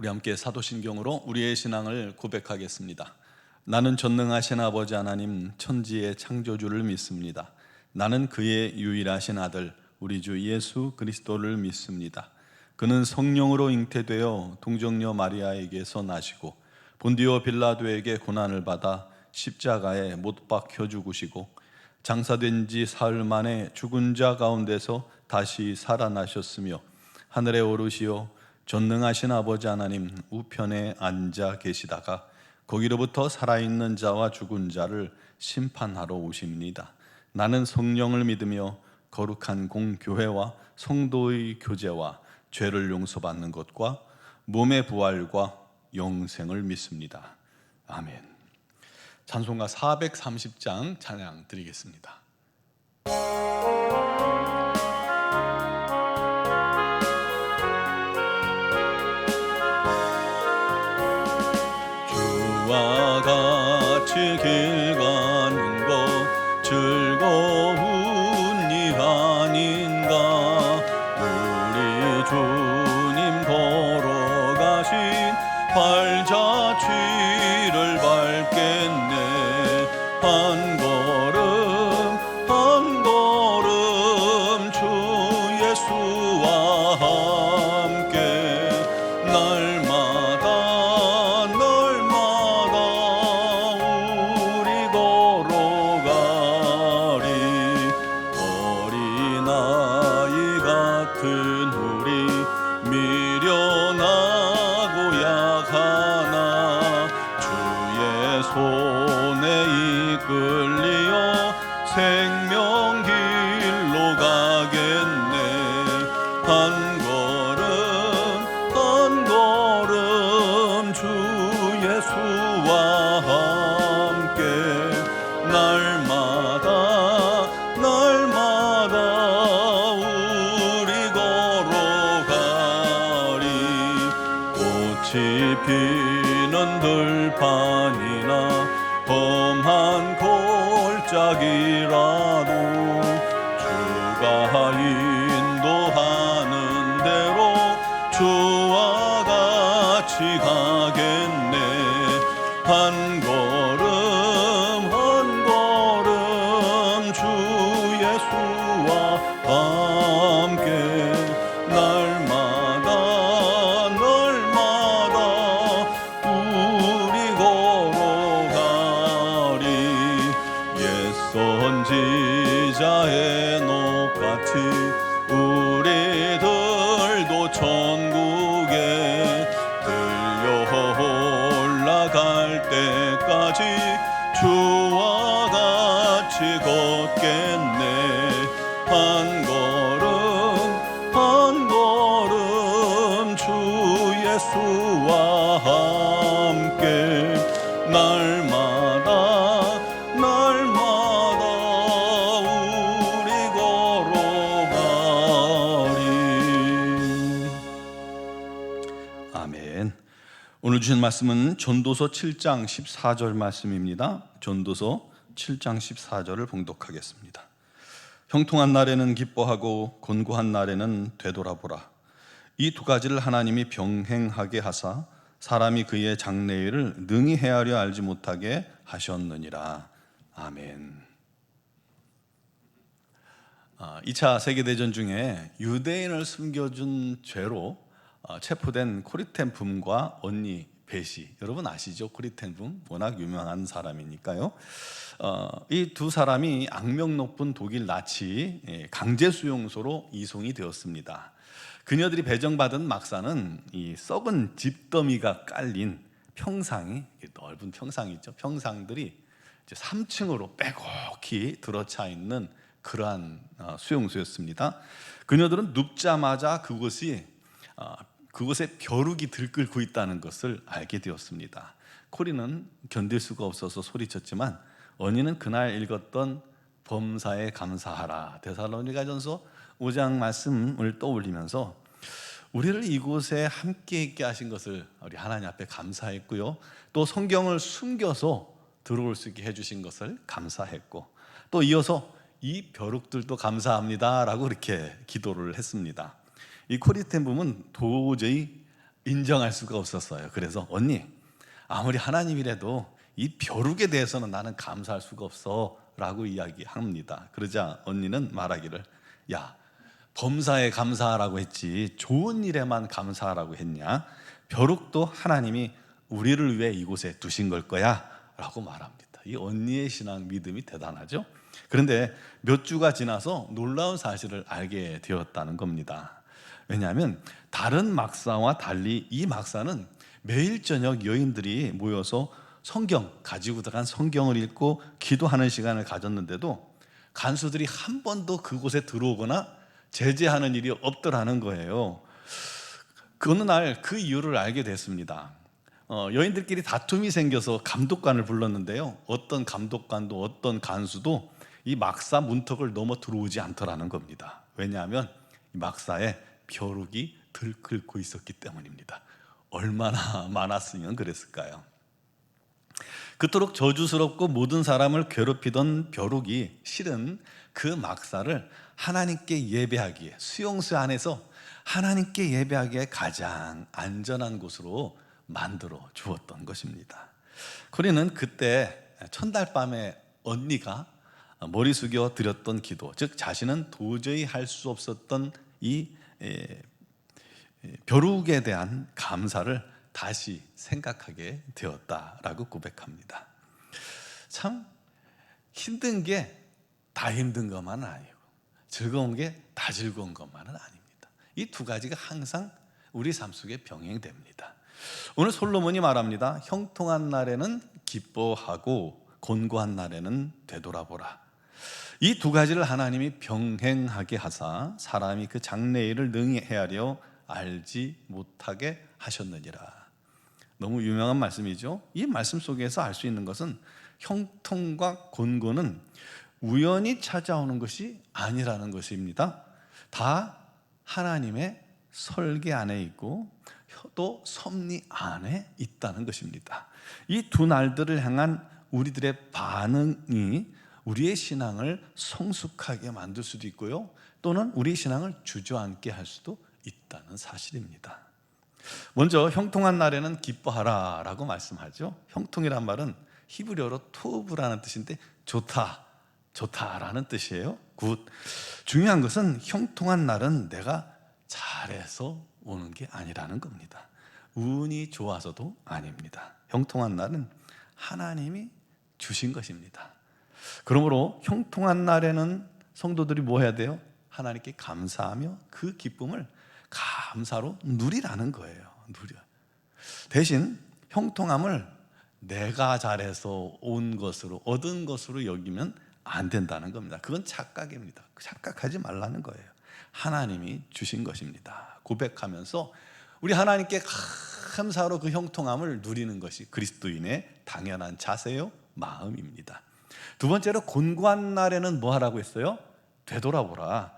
우리 함께 사도신경으로 우리의 신앙을 고백하겠습니다. 나는 전능하신 아버지 하나님 천지의 창조주를 믿습니다. 나는 그의 유일하신 아들 우리 주 예수 그리스도를 믿습니다. 그는 성령으로 잉태되어 동정녀 마리아에게서 나시고 본디오 빌라도에게 고난을 받아 십자가에 못 박혀 죽으시고 장사된 지 사흘 만에 죽은 자 가운데서 다시 살아나셨으며 하늘에 오르시어 전능하신 아버지 하나님 우편에 앉아 계시다가 거기로부터 살아있는 자와 죽은 자를 심판하러 오십니다. 나는 성령을 믿으며 거룩한 공교회와 성도의 교제와 죄를 용서받는 것과 몸의 부활과 영생을 믿습니다. 아멘. 찬송가 430장 찬양 드리겠습니다. 주와 같이 길 가는 것 즐거운 일 아닌가. 우리 주님 걸어가신 발자취를 밟겠네. 한 걸음 한 걸음 주 예수와 함께 날마다 우리 걸어가리. 어린아이 같은 우리 미련하고 약하나 주의 손에 이끌리어 생명 길로 가겠네. 한 걸음 한 걸음 주 예수와 함께 날마다 우리 걸어가리. 꽃이 피는 들판이나 험한 골짜기라도 주가 인도하는 대로 주와 같이 가겠네. 한 걸음 한 걸음 주 예수와 함께 날마다 우리 걸어가리. 옛 선지자의 녹같이 우리들도 천국에 들려 올라갈 때까지 주와 같이 걷겠네. 한 걸음 한 걸음 주 예수와 함께 날마다 우리 걸어가리. 아멘. 오늘 주신 말씀은 전도서 7장 14절 말씀입니다. 전도서 7장 14절을 봉독하겠습니다. 형통한 날에는 기뻐하고 곤고한 날에는 되돌아보라. 이 두 가지를 하나님이 병행하게 하사 사람이 그의 장래일을 능히 헤아려 알지 못하게 하셨느니라. 아멘. 2차 세계대전 중에 유대인을 숨겨준 죄로 체포된 코리텐붐과 언니 베시, 여러분 아시죠? 코리텐붐 워낙 유명한 사람이니까요. 이 두 사람이 악명 높은 독일 나치 강제 수용소로 이송이 되었습니다. 그녀들이 배정받은 막사는 이 썩은 집더미가 깔린 평상이, 넓은 평상이 있죠. 평상들이 이제 3층으로 빼곡히 들어차 있는 그러한 수용소였습니다. 그녀들은 눕자마자 그곳에 벼룩이 들끓고 있다는 것을 알게 되었습니다. 코리는 견딜 수가 없어서 소리쳤지만 언니는 그날 읽었던 범사에 감사하라 데살로니가전서 5장 말씀을 떠올리면서 우리를 이곳에 함께 있게 하신 것을 우리 하나님 앞에 감사했고요, 또 성경을 숨겨서 들어올 수 있게 해주신 것을 감사했고, 또 이어서 이 벼룩들도 감사합니다 라고 이렇게 기도를 했습니다. 이 코리텐붐은 도저히 인정할 수가 없었어요. 그래서 언니, 아무리 하나님이라도 이 벼룩에 대해서는 나는 감사할 수가 없어 라고 이야기합니다. 그러자 언니는 말하기를, 야, 범사에 감사하라고 했지 좋은 일에만 감사하라고 했냐? 벼룩도 하나님이 우리를 위해 이곳에 두신 걸 거야 라고 말합니다. 이 언니의 신앙 믿음이 대단하죠. 그런데 몇 주가 지나서 놀라운 사실을 알게 되었다는 겁니다. 왜냐하면 다른 막사와 달리 이 막사는 매일 저녁 여인들이 모여서 성경, 가지고 들어간 성경을 읽고 기도하는 시간을 가졌는데도 간수들이 한 번도 그곳에 들어오거나 제재하는 일이 없더라는 거예요. 어느 날 그 이유를 알게 됐습니다. 여인들끼리 다툼이 생겨서 감독관을 불렀는데요, 어떤 감독관도 어떤 간수도 이 막사 문턱을 넘어 들어오지 않더라는 겁니다. 왜냐하면 이 막사에 벼룩이 들끓고 있었기 때문입니다. 얼마나 많았으면 그랬을까요? 그토록 저주스럽고 모든 사람을 괴롭히던 벼룩이 실은 그 막사를 하나님께 예배하기에, 수용소 안에서 하나님께 예배하기에 가장 안전한 곳으로 만들어 주었던 것입니다. 코리는 그때 첫날밤에 언니가 머리 숙여 드렸던 기도, 즉 자신은 도저히 할 수 없었던 이 벼룩에 대한 감사를 다시 생각하게 되었다라고 고백합니다. 참 힘든 게 다 힘든 것만은 아니고 즐거운 게 다 즐거운 것만은 아닙니다. 이 두 가지가 항상 우리 삶 속에 병행됩니다. 오늘 솔로몬이 말합니다. 형통한 날에는 기뻐하고 곤고한 날에는 되돌아보라. 이 두 가지를 하나님이 병행하게 하사 사람이 그 장래일을 능히 헤아려 알지 못하게 하셨느니라. 너무 유명한 말씀이죠. 이 말씀 속에서 알 수 있는 것은 형통과 곤고는 우연히 찾아오는 것이 아니라는 것입니다. 다 하나님의 설계 안에 있고 또 섭리 안에 있다는 것입니다. 이 두 날들을 향한 우리들의 반응이 우리의 신앙을 성숙하게 만들 수도 있고요, 또는 우리의 신앙을 주저앉게 할 수도 있다는 사실입니다. 먼저 형통한 날에는 기뻐하라 라고 말씀하죠. 형통이란 말은 히브리어로 토브라는 뜻인데 좋다, 좋다라는 뜻이에요. 굿. 중요한 것은 형통한 날은 내가 잘해서 오는 게 아니라는 겁니다. 운이 좋아서도 아닙니다. 형통한 날은 하나님이 주신 것입니다. 그러므로 형통한 날에는 성도들이 뭐 해야 돼요? 하나님께 감사하며 그 기쁨을 감사로 누리라는 거예요. 누려. 대신 형통함을 내가 잘해서 온 것으로, 얻은 것으로 여기면 안 된다는 겁니다. 그건 착각입니다. 착각하지 말라는 거예요. 하나님이 주신 것입니다. 고백하면서 우리 하나님께 감사로 그 형통함을 누리는 것이 그리스도인의 당연한 자세요, 마음입니다. 두 번째로 곤고한 날에는 뭐 하라고 했어요? 되돌아보라.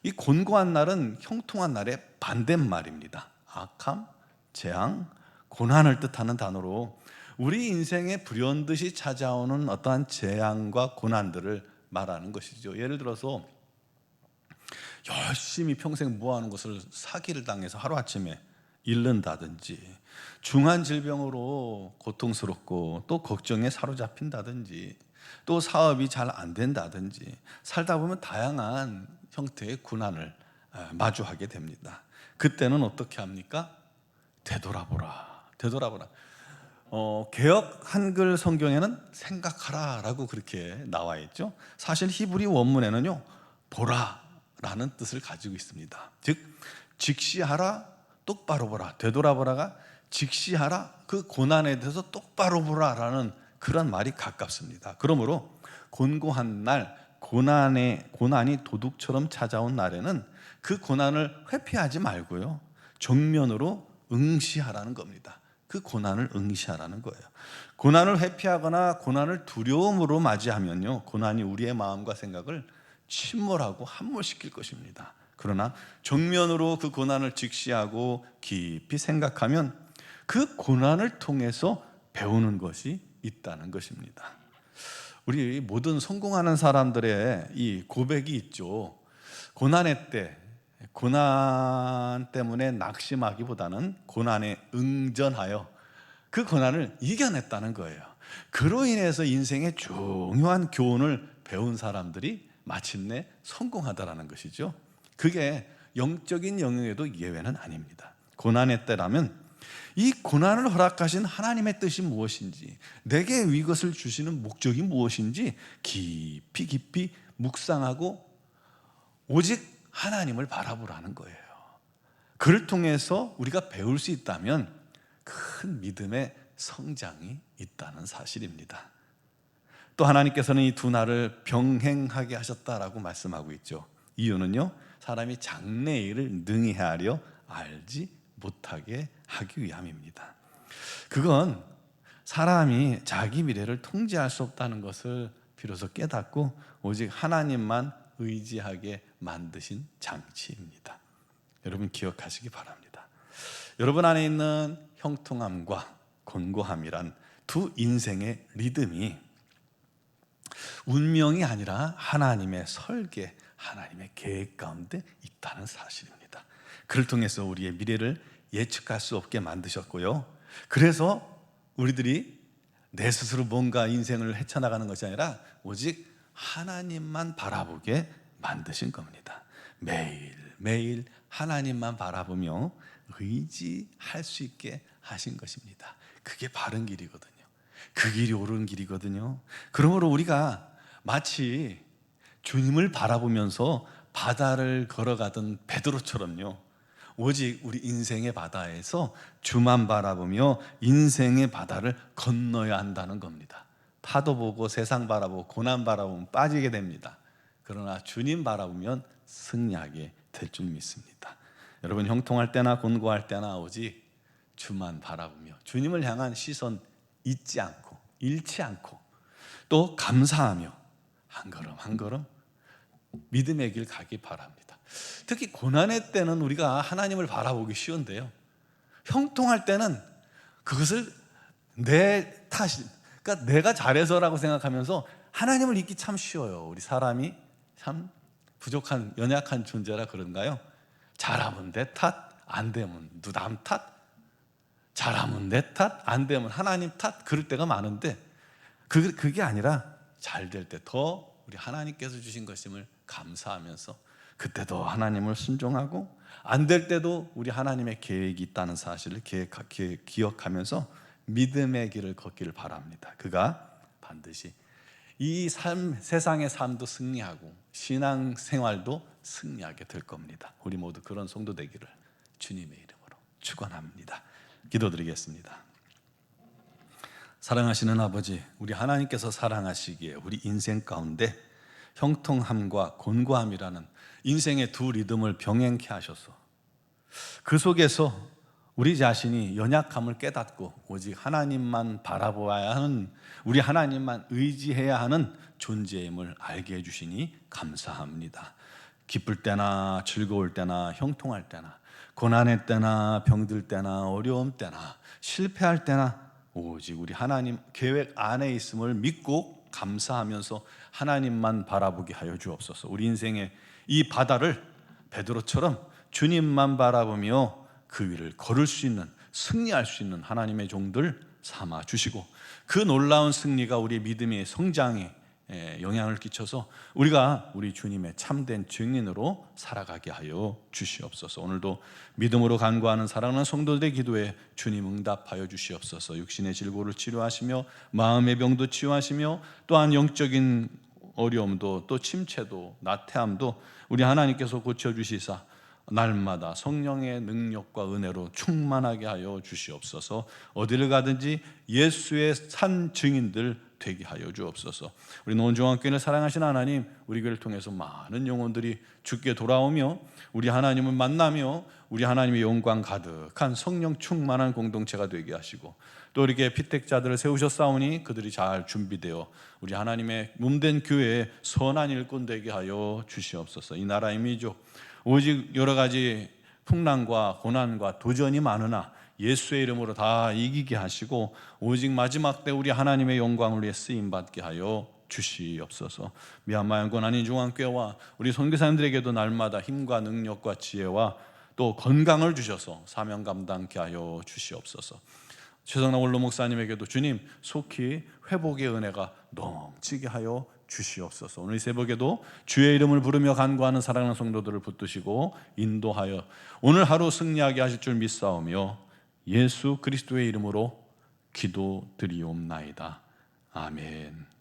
이 곤고한 날은 형통한 날의 반대말입니다. 악함, 재앙, 고난을 뜻하는 단어로 우리 인생에 불현듯이 찾아오는 어떠한 재앙과 고난들을 말하는 것이죠. 예를 들어서 열심히 평생 모아놓은 것을 사기를 당해서 하루아침에 잃는다든지, 중한 질병으로 고통스럽고 또 걱정에 사로잡힌다든지, 또 사업이 잘 안 된다든지, 살다 보면 다양한 형태의 고난을 마주하게 됩니다. 그때는 어떻게 합니까? 되돌아보라, 되돌아보라. 개역 한글 성경에는 생각하라 라고 그렇게 나와 있죠. 사실 히브리 원문에는요, 보라라는 뜻을 가지고 있습니다. 즉 직시하라, 똑바로 보라. 되돌아보라가 직시하라, 그 고난에 대해서 똑바로 보라라는 그런 말이 가깝습니다. 그러므로 곤고한 날, 고난이 도둑처럼 찾아온 날에는 그 고난을 회피하지 말고요, 정면으로 응시하라는 겁니다. 그 고난을 응시하라는 거예요. 고난을 회피하거나 고난을 두려움으로 맞이하면요, 고난이 우리의 마음과 생각을 침몰하고 함몰시킬 것입니다. 그러나 정면으로 그 고난을 직시하고 깊이 생각하면 그 고난을 통해서 배우는 것이 있다는 것입니다. 우리 모든 성공하는 사람들의 이 고백이 있죠. 고난의 때 고난 때문에 낙심하기보다는 고난에 응전하여 그 고난을 이겨냈다는 거예요. 그로 인해서 인생의 중요한 교훈을 배운 사람들이 마침내 성공하다라는 것이죠. 그게 영적인 영역에도 예외는 아닙니다. 고난의 때라면 이 고난을 허락하신 하나님의 뜻이 무엇인지, 내게 이것을 주시는 목적이 무엇인지 깊이 깊이 묵상하고 오직 하나님을 바라보라는 거예요. 그를 통해서 우리가 배울 수 있다면 큰 믿음의 성장이 있다는 사실입니다. 또 하나님께서는 이 두 날을 병행하게 하셨다라고 말씀하고 있죠. 이유는요, 사람이 장래일을 능히 헤아려 알지 못하게 하기 위함입니다. 그건 사람이 자기 미래를 통제할 수 없다는 것을 비로소 깨닫고 오직 하나님만 의지하게 만드신 장치입니다. 여러분 기억하시기 바랍니다. 여러분 안에 있는 형통함과 곤고함이란 두 인생의 리듬이 운명이 아니라 하나님의 설계, 하나님의 계획 가운데 있다는 사실입니다. 그를 통해서 우리의 미래를 예측할 수 없게 만드셨고요. 그래서 우리들이 내 스스로 뭔가 인생을 헤쳐나가는 것이 아니라 오직 하나님만 바라보게 만드신 겁니다. 매일 하나님만 바라보며 의지할 수 있게 하신 것입니다. 그게 바른 길이거든요. 그 길이 옳은 길이거든요. 그러므로 우리가 마치 주님을 바라보면서 바다를 걸어가던 베드로처럼요, 오직 우리 인생의 바다에서 주만 바라보며 인생의 바다를 건너야 한다는 겁니다. 파도 보고 세상 바라보고 고난 바라보면 빠지게 됩니다. 그러나 주님 바라보면 승리하게 될 줄 믿습니다. 여러분 형통할 때나 곤고할 때나 오직 주만 바라보며 주님을 향한 시선 잊지 않고 잃지 않고 또 감사하며 한 걸음 한 걸음 믿음의 길 가기 바랍니다. 특히 고난의 때는 우리가 하나님을 바라보기 쉬운데요, 형통할 때는 그것을 내 탓이, 그러니까 내가 잘해서라고 생각하면서 하나님을 잊기 참 쉬워요. 우리 사람이 참 부족한 연약한 존재라 그런가요? 잘하면 내 탓, 안 되면 누남 탓, 잘하면 내 탓, 안 되면 하나님 탓, 그럴 때가 많은데 그게 아니라 잘 될 때 더 우리 하나님께서 주신 것임을 감사하면서 그때도 하나님을 순종하고 안 될 때도 우리 하나님의 계획이 있다는 사실을 기억하면서 믿음의 길을 걷기를 바랍니다. 그가 반드시 이 세상의 삶도 승리하고 신앙생활도 승리하게 될 겁니다. 우리 모두 그런 성도 되기를 주님의 이름으로 축원합니다. 기도드리겠습니다. 사랑하시는 아버지, 우리 하나님께서 사랑하시기에 우리 인생 가운데 형통함과 곤고함이라는 인생의 두 리듬을 병행케 하셔서 그 속에서 우리 자신이 연약함을 깨닫고 오직 하나님만 바라보아야 하는, 우리 하나님만 의지해야 하는 존재임을 알게 해주시니 감사합니다. 기쁠 때나 즐거울 때나 형통할 때나 고난의 때나 병들 때나 어려움 때나 실패할 때나 오직 우리 하나님 계획 안에 있음을 믿고 감사하면서 하나님만 바라보게 하여 주옵소서. 우리 인생의 이 바다를 베드로처럼 주님만 바라보며 그 위를 걸을 수 있는, 승리할 수 있는 하나님의 종들 삼아 주시고 그 놀라운 승리가 우리의 믿음의 성장에 영향을 끼쳐서 우리가 우리 주님의 참된 증인으로 살아가게 하여 주시옵소서. 오늘도 믿음으로 간구하는 사랑하는 성도들의 기도에 주님 응답하여 주시옵소서. 육신의 질고를 치료하시며 마음의 병도 치유하시며 또한 영적인 어려움도 또 침체도 나태함도 우리 하나님께서 고쳐주시사 날마다 성령의 능력과 은혜로 충만하게 하여 주시옵소서. 어디를 가든지 예수의 산 증인들 되게 하여 주옵소서. 우리 논중앙교회를 사랑하신 하나님, 우리 교회를 통해서 많은 영혼들이 주께 돌아오며 우리 하나님을 만나며 우리 하나님의 영광 가득한 성령 충만한 공동체가 되게 하시고 또 이렇게 피택자들을 세우셨사오니 그들이 잘 준비되어 우리 하나님의 몸된 교회에 선한 일꾼 되게 하여 주시옵소서. 이 나라의 민족 오직 여러 가지 풍랑과 고난과 도전이 많으나 예수의 이름으로 다 이기게 하시고 오직 마지막 때 우리 하나님의 영광을 위해 쓰임받게 하여 주시옵소서. 미얀마 양권 한인중앙교회와 우리 선교사님들에게도 날마다 힘과 능력과 지혜와 또 건강을 주셔서 사명 감당케 하여 주시옵소서. 최성남 원로 목사님에게도 주님 속히 회복의 은혜가 넘치게 하여 주시옵소서. 오늘 이 새벽에도 주의 이름을 부르며 간구하는 사랑하는 성도들을 붙드시고 인도하여 오늘 하루 승리하게 하실 줄 믿사오며 예수 그리스도의 이름으로 기도드리옵나이다. 아멘.